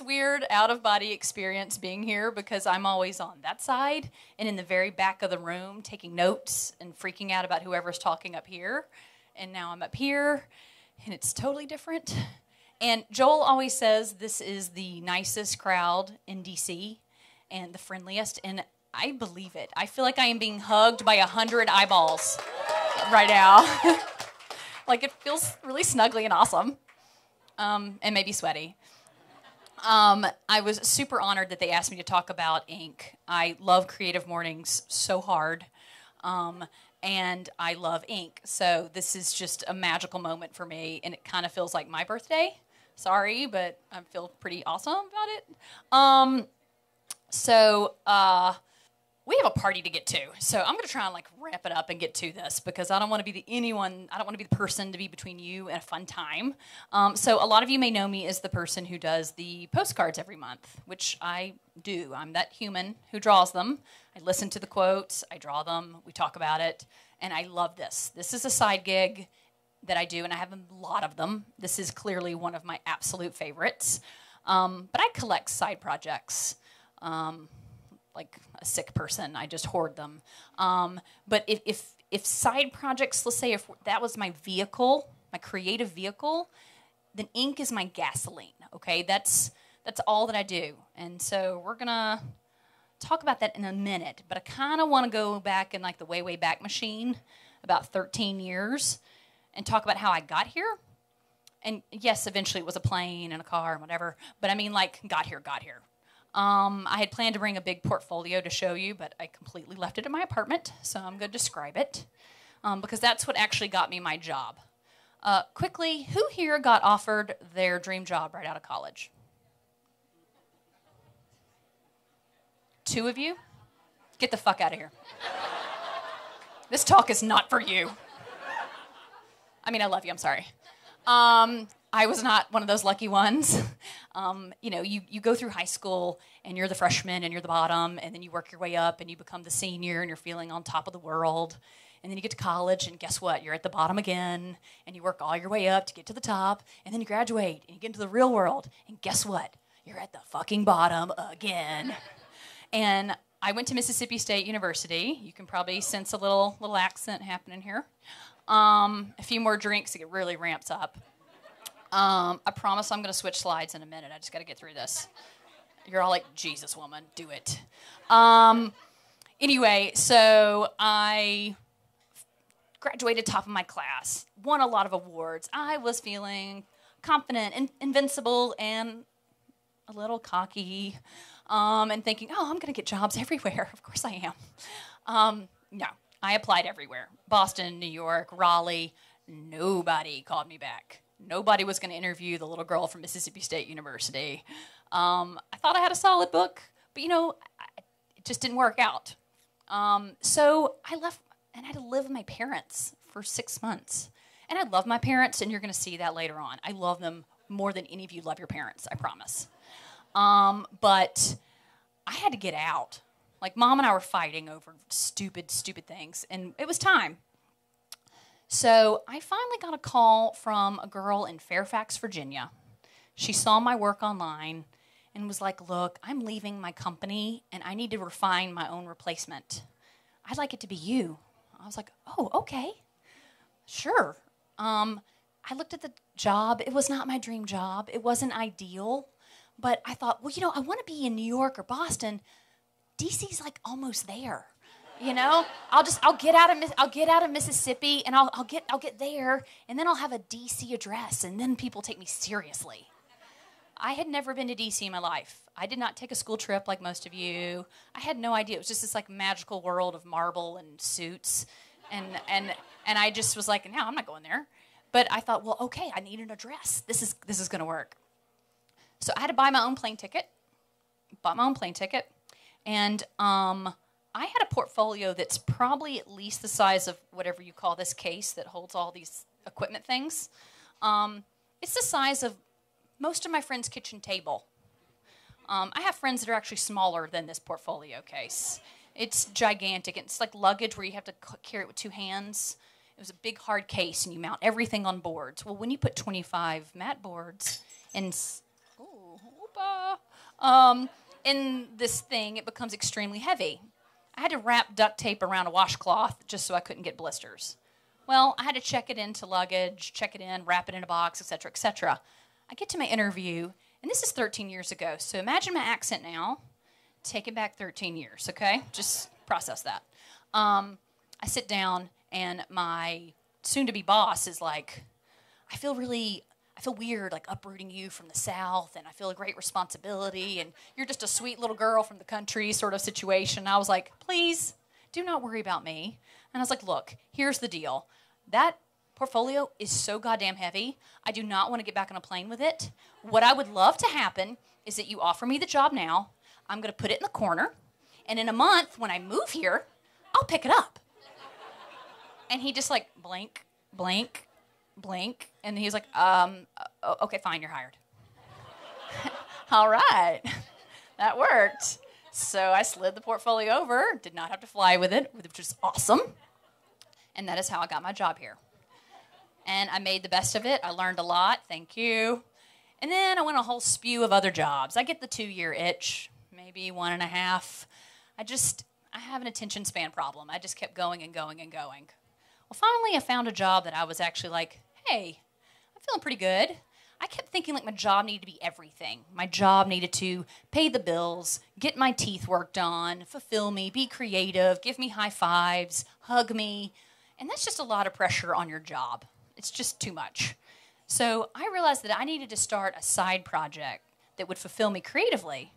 Weird out-of-body experience being here because I'm always on that side and in the very back of the room taking notes and freaking out about whoever's talking up here. And now I'm up here and it's totally different. And Joel always says this is the nicest crowd in DC and the friendliest, and I believe it. I feel like I am being hugged by 100 eyeballs right now. Like it feels really snuggly and awesome, and maybe sweaty. I was super honored that they asked me to talk about ink. I love Creative Mornings so hard, and I love ink. So this is just a magical moment for me, and it kind of feels like my birthday. Sorry, but I feel pretty awesome about it. We have a party to get to, so I'm going to try and like wrap it up and get to this because I don't want to be I don't want to be the person to be between you and a fun time. So a lot of you may know me as the person who does the postcards every month, which I do. I'm that human who draws them. I listen to the quotes, I draw them, we talk about it, and I love this. This is a side gig that I do, and I have a lot of them. This is clearly one of my absolute favorites. But I collect side projects. Like a sick person, I just hoard them. But if side projects, let's say if that was my vehicle, my creative vehicle, then ink is my gasoline, okay? That's all that I do. And so we're gonna talk about that in a minute, but I kind of want to go back in like the way back machine, about 13 years, and talk about how I got here. And yes, eventually it was a plane and a car and whatever, but I mean like got here. I had planned to bring a big portfolio to show you, but I completely left it in my apartment, so I'm going to describe it, because that's what actually got me my job. Quickly, who here got offered their dream job right out of college? 2 of you? Get the fuck out of here. This talk is not for you. I mean, I love you, I'm sorry. I was not one of those lucky ones. You know, you go through high school and you're the freshman and you're the bottom, and then you work your way up and you become the senior and you're feeling on top of the world. And then you get to college and guess what? You're at the bottom again, and you work all your way up to get to the top, and then you graduate and you get into the real world, and guess what? You're at the fucking bottom again. And I went to Mississippi State University. You can probably sense a little accent happening here. A few more drinks, it really ramps up. I promise I'm going to switch slides in a minute. I just got to get through this. You're all like, Jesus, woman, do it. Anyway, so I graduated top of my class, won a lot of awards. I was feeling confident and invincible and a little cocky, and thinking, oh, I'm going to get jobs everywhere. Of course I am. No, I applied everywhere. Boston, New York, Raleigh. Nobody called me back. Nobody was going to interview the little girl from Mississippi State University. I thought I had a solid book, but, you know, it just didn't work out. So I left and I had to live with my parents for 6 months. And I love my parents, and you're going to see that later on. I love them more than any of you love your parents, I promise. But I had to get out. Like, Mom and I were fighting over stupid things, and it was time. So I finally got a call from a girl in Fairfax, Virginia. She saw my work online and was like, look, I'm leaving my company, and I need to refine my own replacement. I'd like it to be you. I was like, oh, okay, sure. I looked at the job. It was not my dream job. It wasn't ideal. But I thought, well, you know, I want to be in New York or Boston. DC's like almost there. You know, I'll get out of Mississippi, and I'll get there, and then I'll have a DC address, and then people take me seriously. I had never been to DC in my life. I did not take a school trip like most of you. I had no idea. It was just this like magical world of marble and suits, and I just was like, no, I'm not going there. But I thought, well, okay, I need an address. This is going to work. So I had to buy my own plane ticket. Bought my own plane ticket. And I had a portfolio that's probably at least the size of whatever you call this case that holds all these equipment things. It's the size of most of my friends' kitchen table. I have friends that are actually smaller than this portfolio case. It's gigantic. It's like luggage where you have to carry it with 2 hands. It was a big hard case, and you mount everything on boards. Well, when you put 25 mat boards in, in this thing, it becomes extremely heavy. I had to wrap duct tape around a washcloth just so I couldn't get blisters. Well, I had to check it into luggage, check it in, wrap it in a box, etc., etc. I get to my interview, and this is 13 years ago, so imagine my accent now. Take it back 13 years, okay? Just process that. I sit down, and my soon-to-be boss is like, I feel weird, like uprooting you from the South, and I feel a great responsibility, and you're just a sweet little girl from the country sort of situation. I was like, please, do not worry about me. And I was like, look, here's the deal. That portfolio is so goddamn heavy, I do not want to get back on a plane with it. What I would love to happen is that you offer me the job now. I'm going to put it in the corner, and in a month, when I move here, I'll pick it up. And he just like blink, blink, blink, and he's like, okay, fine, you're hired. All right, that worked. So I slid the portfolio over, did not have to fly with it, which was awesome. And that is how I got my job here. And I made the best of it. I learned a lot, thank you. And then I went a whole spew of other jobs. I get the 2-year itch, maybe 1.5. I have an attention span problem. I just kept going and going and going. Well, finally I found a job that I was actually like, hey, I'm feeling pretty good. I kept thinking like my job needed to be everything. My job needed to pay the bills, get my teeth worked on, fulfill me, be creative, give me high fives, hug me. And that's just a lot of pressure on your job. It's just too much. So I realized that I needed to start a side project that would fulfill me creatively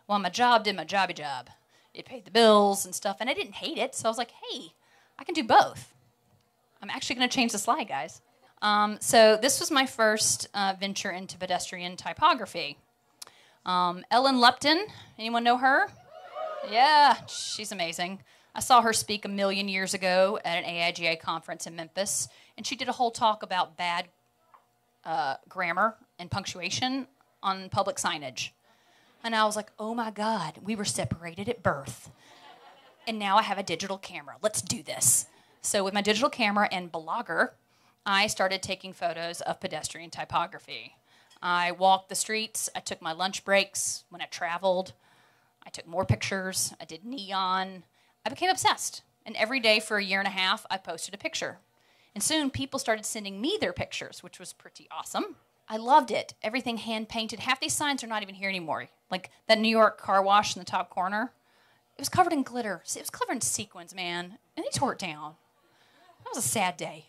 while my job did my jobby job. It paid the bills and stuff, and I didn't hate it. So I was like, hey, I can do both. I'm actually going to change the slide, guys. So this was my first venture into pedestrian typography. Ellen Lupton, anyone know her? Yeah, she's amazing. I saw her speak 1,000,000 years ago at an AIGA conference in Memphis, and she did a whole talk about bad grammar and punctuation on public signage. And I was like, oh my God, we were separated at birth. And now I have a digital camera. Let's do this. So with my digital camera and blogger, I started taking photos of pedestrian typography. I walked the streets. I took my lunch breaks when I traveled. I took more pictures. I did neon. I became obsessed. And every day for 1.5 years, I posted a picture. And soon people started sending me their pictures, which was pretty awesome. I loved it. Everything hand-painted. Half these signs are not even here anymore. Like that New York car wash in the top corner. It was covered in glitter. It was covered in sequins, man. And they tore it down. That was a sad day.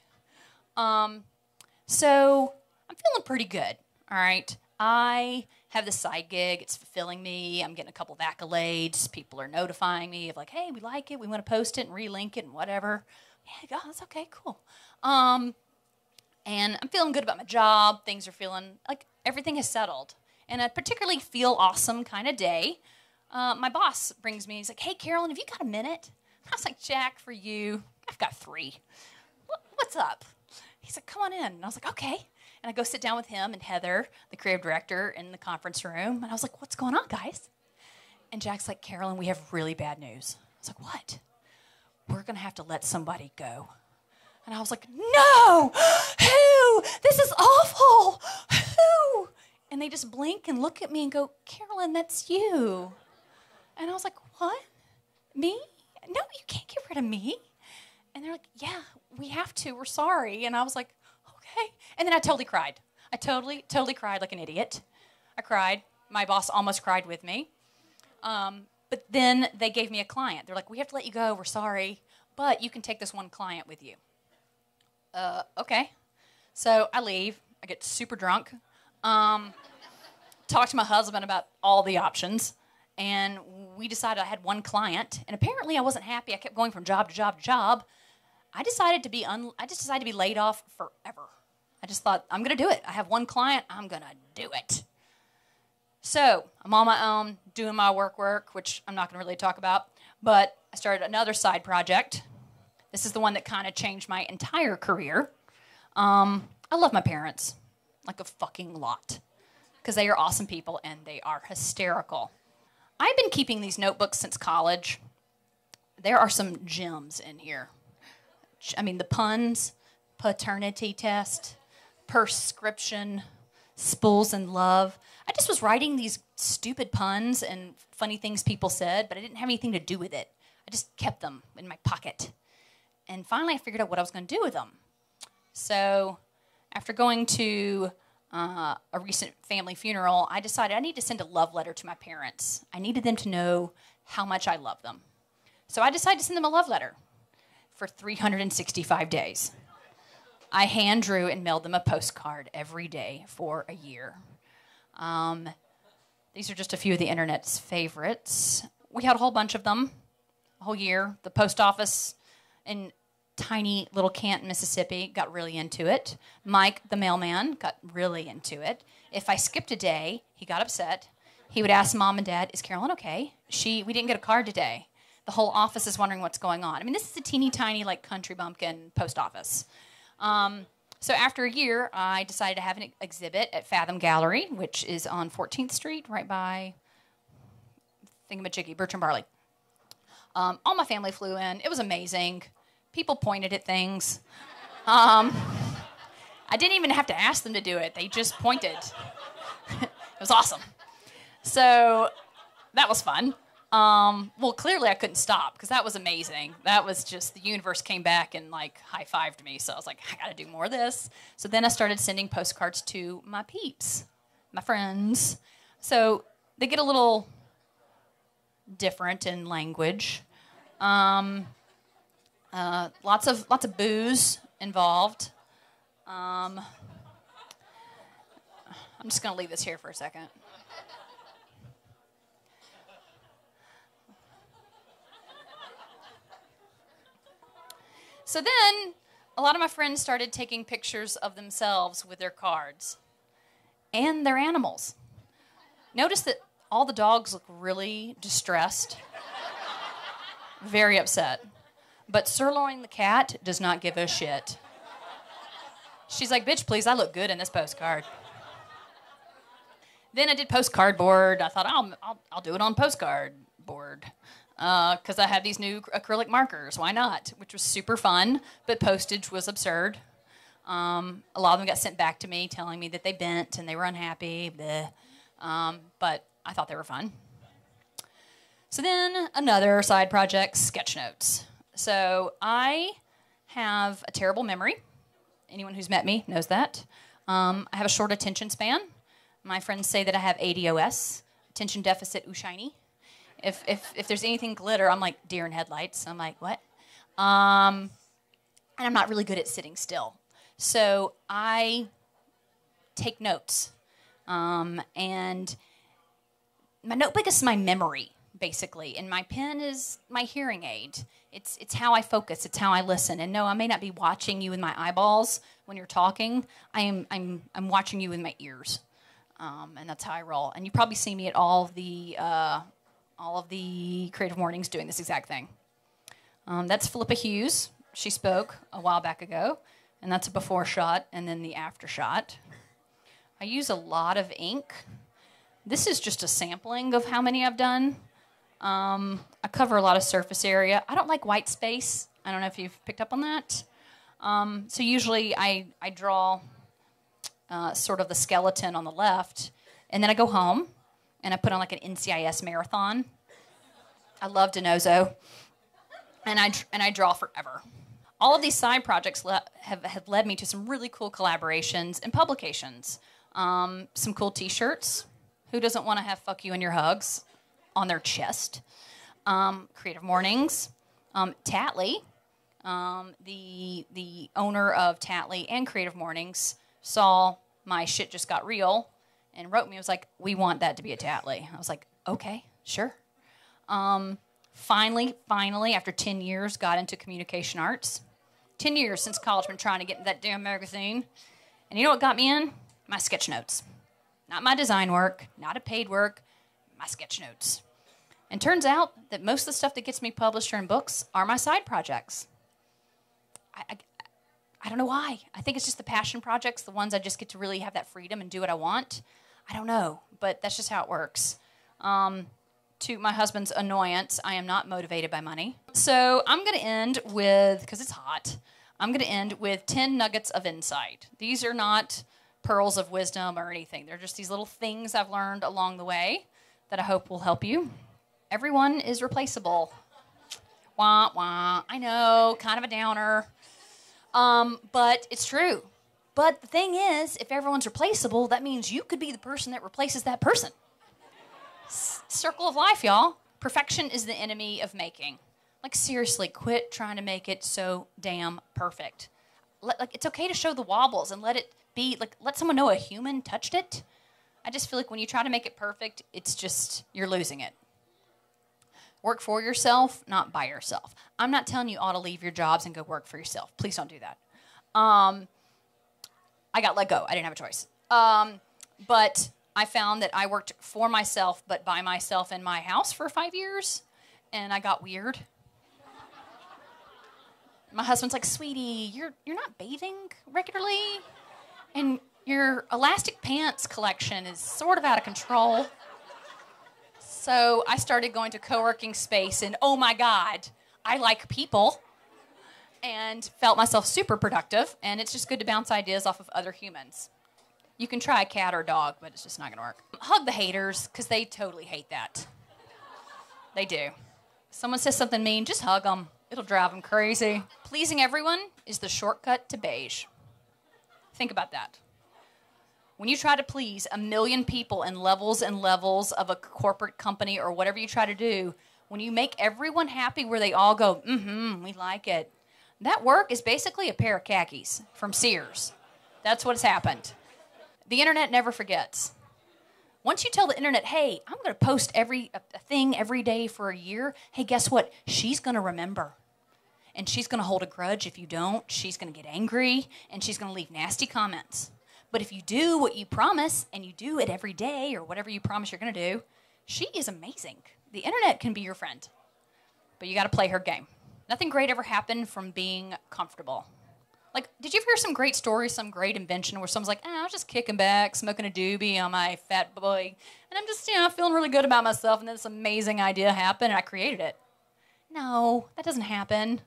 So I'm feeling pretty good, all right? I have this side gig. It's fulfilling me. I'm getting a couple of accolades. People are notifying me of like, hey, we like it. We want to post it and relink it and whatever. Yeah, oh, that's okay, cool. And I'm feeling good about my job. Things are feeling like everything has settled. And a particularly feel awesome kind of day, my boss brings me, he's like, hey, Carolyn, have you got a minute? I was like, Jack, for you, I've got 3. What's up? He's like, come on in. And I was like, okay. And I go sit down with him and Heather, the creative director, in the conference room. And I was like, what's going on, guys? And Jack's like, Carolyn, we have really bad news. I was like, what? We're going to have to let somebody go. And I was like, no! Who? This is awful! Who? And they just blink and look at me and go, Carolyn, that's you. And I was like, what? Me? No, you can't get rid of me. And they're like, yeah, we have to. We're sorry. And I was like, okay. And then I totally cried. I totally cried like an idiot. I cried. My boss almost cried with me. But then they gave me a client. They're like, we have to let you go. We're sorry. But you can take this one client with you. Okay. So I leave. I get super drunk. Talk to my husband about all the options. And we decided I had one client. And apparently I wasn't happy. I kept going from job to job to job. I decided to be laid off forever. I just thought, I'm going to do it. I have one client. I'm going to do it. So I'm on my own, doing my work, which I'm not going to really talk about. But I started another side project. This is the one that kind of changed my entire career. I love my parents like a fucking lot because they are awesome people and they are hysterical. I've been keeping these notebooks since college. There are some gems in here. I mean, the puns, paternity test, prescription, spools and love. I just was writing these stupid puns and funny things people said, but I didn't have anything to do with it. I just kept them in my pocket. And finally, I figured out what I was going to do with them. So after going to a recent family funeral, I decided I need to send a love letter to my parents. I needed them to know how much I love them. So I decided to send them a love letter for 365 days. I hand drew and mailed them a postcard every day for a year. These are just a few of the internet's favorites. We had a whole bunch of them, a whole year. The post office in tiny little Canton, Mississippi, got really into it. Mike, the mailman, got really into it. If I skipped a day, he got upset. He would ask Mom and Dad, is Carolyn okay? We didn't get a card today. The whole office is wondering what's going on. I mean, this is a teeny tiny, like, country bumpkin post office. So after a year, I decided to have an exhibit at Fathom Gallery, which is on 14th Street, right by Thingamajiggy, Bertram Barley. All my family flew in. It was amazing. People pointed at things. I didn't even have to ask them to do it. They just pointed. It was awesome. So that was fun. Well, clearly I couldn't stop because that was amazing. That was just, the universe came back and like high-fived me. So I was like, I got to do more of this. So then I started sending postcards to my peeps, my friends. So they get a little different in language. Lots of booze involved. I'm just going to leave this here for a second. So then, a lot of my friends started taking pictures of themselves with their cards and their animals. Notice that all the dogs look really distressed, very upset. But Sirloin the cat does not give a shit. She's like, bitch, please, I look good in this postcard. Then I did postcard board. I thought, I'll do it on postcard board. Because I have these new acrylic markers. Why not? Which was super fun, but postage was absurd. A lot of them got sent back to me telling me that they bent and they were unhappy. But I thought they were fun. So then another side project, sketch notes. So I have a terrible memory. Anyone who's met me knows that. I have a short attention span. My friends say that I have ADOS, attention deficit ooshiny. If there's anything glitter, I'm like deer in headlights. I'm like, what? And I'm not really good at sitting still. So I take notes. And my notebook is my memory, basically. And my pen is my hearing aid. It's how I focus. It's how I listen. And no, I may not be watching you with my eyeballs when you're talking. I'm watching you with my ears. And that's how I roll. And you probably see me at all of the Creative Mornings doing this exact thing. That's Philippa Hughes. She spoke a while back ago, and that's a before shot and then the after shot. I use a lot of ink. This is just a sampling of how many I've done. I cover a lot of surface area. I don't like white space. I don't know if you've picked up on that. So usually I draw sort of the skeleton on the left, and then I go home, and I put on like an NCIS marathon. I love Denozo. And I draw forever. All of these side projects have led me to some really cool collaborations and publications. Some cool t-shirts. Who doesn't want to have fuck you and your hugs on their chest? Creative Mornings. Tatley, the owner of Tatley and Creative Mornings, saw my shit just got real and wrote me. It was like, we want that to be a Tatley. I was like, okay, sure. Finally, after 10 years, got into communication arts. 10 years since college, been trying to get in that damn magazine. And you know what got me in? My sketch notes. Not my design work, not a paid work, my sketch notes. And turns out that most of the stuff that gets me published or in books are my side projects. I don't know why. I think it's just the passion projects, the ones I just get to really have that freedom and do what I want. I don't know, but that's just how it works. To my husband's annoyance, I am not motivated by money. So I'm going to end with, because it's hot, I'm going to end with 10 nuggets of insight. These are not pearls of wisdom or anything. They're just these little things I've learned along the way that I hope will help you. Everyone is replaceable. Wah, wah. I know, kind of a downer. But it's true. But the thing is, if everyone's replaceable, that means you could be the person that replaces that person. Circle of life, y'all. Perfection is the enemy of making. Like, seriously, quit trying to make it so damn perfect. It's okay to show the wobbles and let it be, let someone know a human touched it. I just feel like when you try to make it perfect, it's just, you're losing it. Work for yourself, not by yourself. I'm not telling you all to leave your jobs and go work for yourself. Please don't do that. I got let go. I didn't have a choice. But I found that I worked for myself, but by myself in my house for 5 years, and I got weird. My husband's like, sweetie, you're not bathing regularly, and your elastic pants collection is sort of out of control. So I started going to co-working space, and oh my God, I like people, and felt myself super productive, and it's just good to bounce ideas off of other humans. You can try a cat or a dog, but it's just not gonna work. Hug the haters, because they totally hate that. They do. Someone says something mean, just hug them. It'll drive them crazy. Pleasing everyone is the shortcut to beige. Think about that. When you try to please 1 million people in levels and levels of a corporate company or whatever you try to do, when you make everyone happy where they all go, we like it, that work is basically a pair of khakis from Sears. That's what's happened. The internet never forgets. Once you tell the internet, hey, I'm going to post a thing every day for a year, hey, guess what? She's going to remember. And she's going to hold a grudge if you don't. She's going to get angry, and she's going to leave nasty comments. But if you do what you promise, and you do it every day, or whatever you promise you're going to do, she is amazing. The internet can be your friend, but you got to play her game. Nothing great ever happened from being comfortable. Like, did you ever hear some great stories, some great invention where someone's like, I was just kicking back, smoking a doobie on my fat boy, and I'm just, feeling really good about myself, and then this amazing idea happened, and I created it. No, that doesn't happen.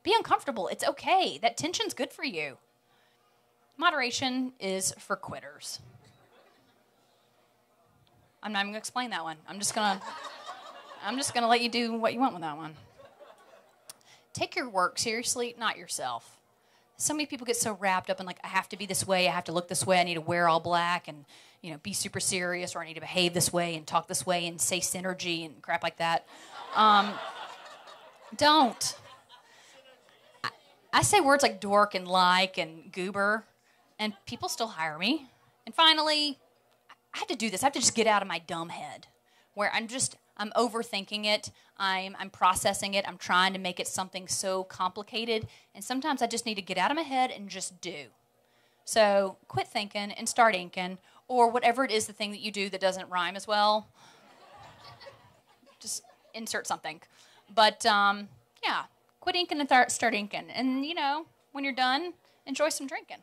Be uncomfortable. It's okay. That tension's good for you. Moderation is for quitters. I'm not even going to explain that one. I'm just going to let you do what you want with that one. Take your work seriously, not yourself. So many people get so wrapped up in I have to be this way, I have to look this way, I need to wear all black and, be super serious, or I need to behave this way and talk this way and say synergy and crap like that. Don't. I say words like dork and like and goober, and people still hire me. And finally, I have to do this. I have to just get out of my dumb head where I'm overthinking it. I'm processing it. I'm trying to make it something so complicated. And sometimes I just need to get out of my head and just do. So quit thinking and start inking, or whatever it is, the thing that you do that doesn't rhyme as well. Just insert something. But yeah, quit inking and start inking. And when you're done, enjoy some drinking.